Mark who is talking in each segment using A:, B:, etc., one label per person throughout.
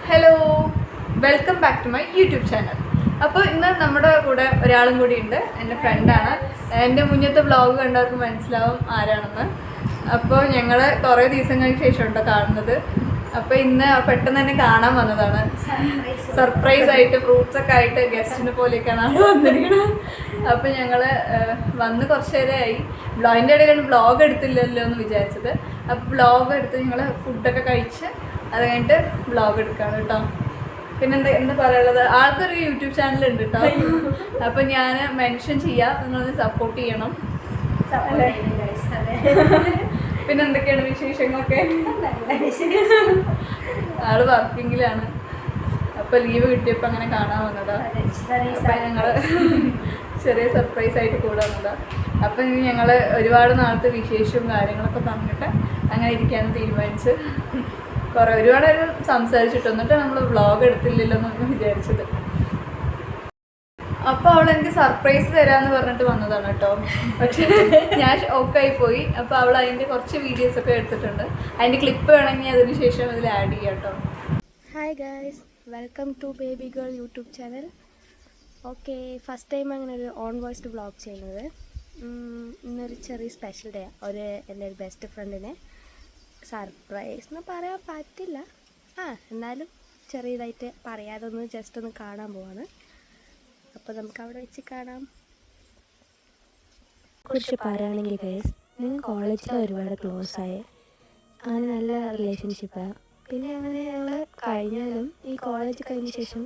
A: Hello, welcome back to my YouTube channel. അപ്പോൾ ഇന്ന് നമ്മുടെ കൂടെ ഒരാളും കൂടി ഉണ്ട്, എൻ്റെ ഫ്രണ്ടാണ്. എൻ്റെ മുന്നത്തെ വ്ളോഗ് കണ്ടവർക്ക് മനസ്സിലാവും ആരാണെന്ന്. അപ്പോൾ ഞങ്ങൾ കുറേ ദിവസങ്ങൾക്ക് ശേഷം ഉണ്ടോ കാണുന്നത്. അപ്പോൾ ഇന്ന് പെട്ടെന്ന് തന്നെ കാണാൻ വന്നതാണ്. സർപ്രൈസ് ആയിട്ട് ഫ്രൂട്ട്സൊക്കെ ആയിട്ട് ഗസ്റ്റിനെ പോലെയൊക്കെയാണ് ആൾ വന്നിരിക്കുന്നത്. അപ്പോൾ ഞങ്ങൾ വന്ന് കുറച്ച് നേരമായി. അതിൻ്റെ ഇടയിലാണ് വ്ളോഗ് എടുത്തില്ലല്ലോ എന്ന് വിചാരിച്ചത്. അപ്പോൾ വ്ളോഗ് എടുത്ത് ഞങ്ങൾ ഫുഡൊക്കെ കഴിച്ച് അത് കഴിഞ്ഞിട്ട് വ്ളോഗ് എടുക്കുകയാണ് കേട്ടോ. പിന്നെ എന്താ പറയാനുള്ളത്, ആൾക്കൊരു യൂട്യൂബ് ചാനലുണ്ട് കേട്ടോ. അപ്പോൾ ഞാൻ മെൻഷൻ ചെയ്യാം, നിങ്ങളൊന്ന് സപ്പോർട്ട് ചെയ്യണം. പിന്നെ എന്തൊക്കെയാണ് വിശേഷങ്ങളൊക്കെ? ആള് വർക്കിങ്ങിലാണ്. അപ്പോൾ ലീവ് കിട്ടിയപ്പോൾ അങ്ങനെ കാണാൻ വന്നതാ. അപ്പം ഞങ്ങൾ ചെറിയ സർപ്രൈസ് ആയിട്ട് കൂടെ വന്നതാ. അപ്പം ഇനി ഞങ്ങൾ ഒരുപാട് നാളത്തെ വിശേഷവും കാര്യങ്ങളൊക്കെ പറഞ്ഞിട്ട് അങ്ങനെ ഇരിക്കാനും തീരുമാനിച്ച് ഒരുപാട് നേരം സംസാരിച്ചിട്ട് എന്നിട്ട് നമ്മൾ വ്ളോഗ് എടുത്തില്ലല്ലോ എന്നൊക്കെ വിചാരിച്ചത്. അപ്പോൾ അവൾ എനിക്ക് സർപ്രൈസ് തരാമെന്ന് പറഞ്ഞിട്ട് വന്നതാണ് കേട്ടോ. പക്ഷെ ഞാൻ ഷോക്കായി പോയി. അപ്പോൾ അവൾ അതിൻ്റെ കുറച്ച് വീഡിയോസൊക്കെ എടുത്തിട്ടുണ്ട്. അതിൻ്റെ ക്ലിപ്പ് വേണമെങ്കിൽ അതിന് ശേഷം അതിൽ ആഡ് ചെയ്യാം കേട്ടോ.
B: Hi guys, welcome to baby girl YouTube channel. Okay, first time അങ്ങനെ ഒരു ഓൺ വോയിസ്ഡ് വ്ളോഗ് ചെയ്യുന്നത്. ഇന്നൊരു ചെറിയ സ്പെഷ്യൽ ഡേ. എൻ്റെ ഒരു ബെസ്റ്റ് ഫ്രണ്ടിനെ സർപ്രൈസ് എന്ന് പറയാൻ പറ്റില്ല, എന്നാലും ചെറിയതായിട്ട് പറയാതെ ഒന്ന് ജസ്റ്റ് ഒന്ന് കാണാൻ പോവാണ്. അപ്പോൾ നമുക്ക് അവിടെ വെച്ച് കാണാം. കുറിച്ച് പറയുകയാണെങ്കിൽ ഗൈസ്, നിങ്ങൾ കോളേജിൽ ഒരുപാട് ക്ലോസ് ആയി, അങ്ങനെ നല്ല റിലേഷൻഷിപ്പാണ്. പിന്നെ അങ്ങനെ ഞങ്ങൾ കഴിഞ്ഞാലും ഈ കോളേജ് കഴിഞ്ഞ ശേഷം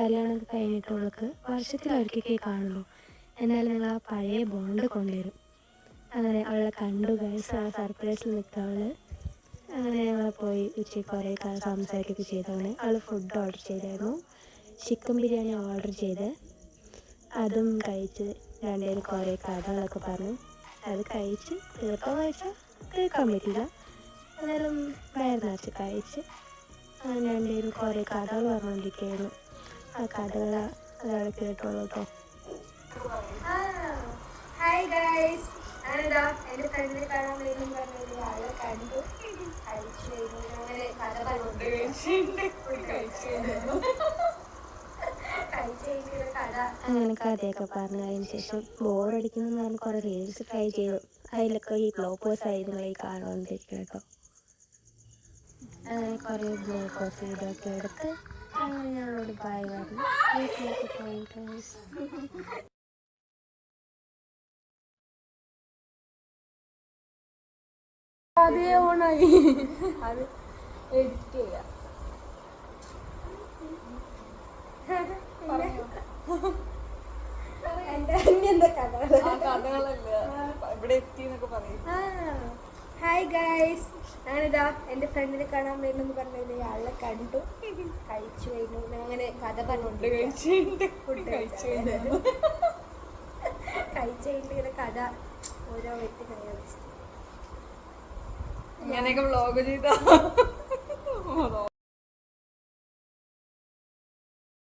B: കല്യാണമൊക്കെ കഴിഞ്ഞിട്ടുള്ളവർക്ക് വർഷത്തിലൊരിക്കലേ കാണുള്ളൂ. എന്നാലും ഞങ്ങൾ ആ പഴയ ബോണ്ട് കൊണ്ടുവരും. അങ്ങനെ അവളെ കണ്ടു ഗൈസ്, ആ സർപ്രൈസിൽ നിൽക്കാവള്. അങ്ങനെ ഞങ്ങൾ പോയി ഉച്ചയ്ക്ക് കുറേ സംസാരിക്കുകയൊക്കെ ചെയ്തതാണ്. അവൾ ഫുഡ് ഓർഡർ ചെയ്തായിരുന്നു. ചിക്കൻ ബിരിയാണി ഓർഡർ ചെയ്ത് അതും കഴിച്ച് രണ്ടുപേരും കുറേ കഥകളൊക്കെ പറഞ്ഞു. അത് കഴിച്ച് തീർത്തോന്ന് വെച്ചാൽ തീർക്കാൻ പറ്റില്ല, എന്നാലും വയർ നിറച്ച് കഴിച്ച് അങ്ങനെ രണ്ടുപേരും കുറേ കഥകൾ പറഞ്ഞുകൊണ്ടിരിക്കുകയായിരുന്നു. ആ കഥകൾ അതാണ് കേട്ടോളൂ കേട്ടോ. ഹായ് ഗൈസ്, ഞാനിതാ എൻ്റെ ഫ്രണ്ടിനെ കാണാൻ വേണ്ടി പറഞ്ഞ ആളെ കണ്ടു, കഴിച്ചു കഴിഞ്ഞു. അങ്ങനെ കഥ അങ്ങനെ കഥയൊക്കെ പറഞ്ഞതിന് ശേഷം ബോറടിക്കുന്നതെന്ന് പറഞ്ഞ് കുറേ റീൽസ് ട്രൈ ചെയ്തു. അതിലൊക്കെ ഈ ബ്ലോഗേഴ്സ് ആയിരുന്നു ഈ കാണുകൊണ്ടിരിക്കണം കേട്ടോ. അങ്ങനെ കുറേ ബ്ലോഗേഴ്സ് വീഡിയോ ഒക്കെ എടുത്ത് അങ്ങനെ ഞങ്ങളോട് ബൈ പറഞ്ഞു വീട്ടിലേക്ക് പോയി ഗൈസ്. അതേ ഓണായി, അത് എഡിറ്റ് ചെയ്യാം. ഹായ് ഗൈസ്, ഞാനിതാ എൻ്റെ ഫ്രണ്ടിനെ കാണാൻ വരുന്നെന്ന് പറഞ്ഞില്ലേ, ആളെ കണ്ടു, കഴിച്ചു കഴിഞ്ഞു. അങ്ങനെ കഥ പറഞ്ഞോണ്ട് ഫുഡ് കഴിച്ചു കഴിഞ്ഞിട്ട് ഇങ്ങനെ കഥ ഓരോ വ്യക്തി കഴിച്ചു.
A: ഇങ്ങനെയൊക്കെ വ്ളോഗ് ചെയ്താ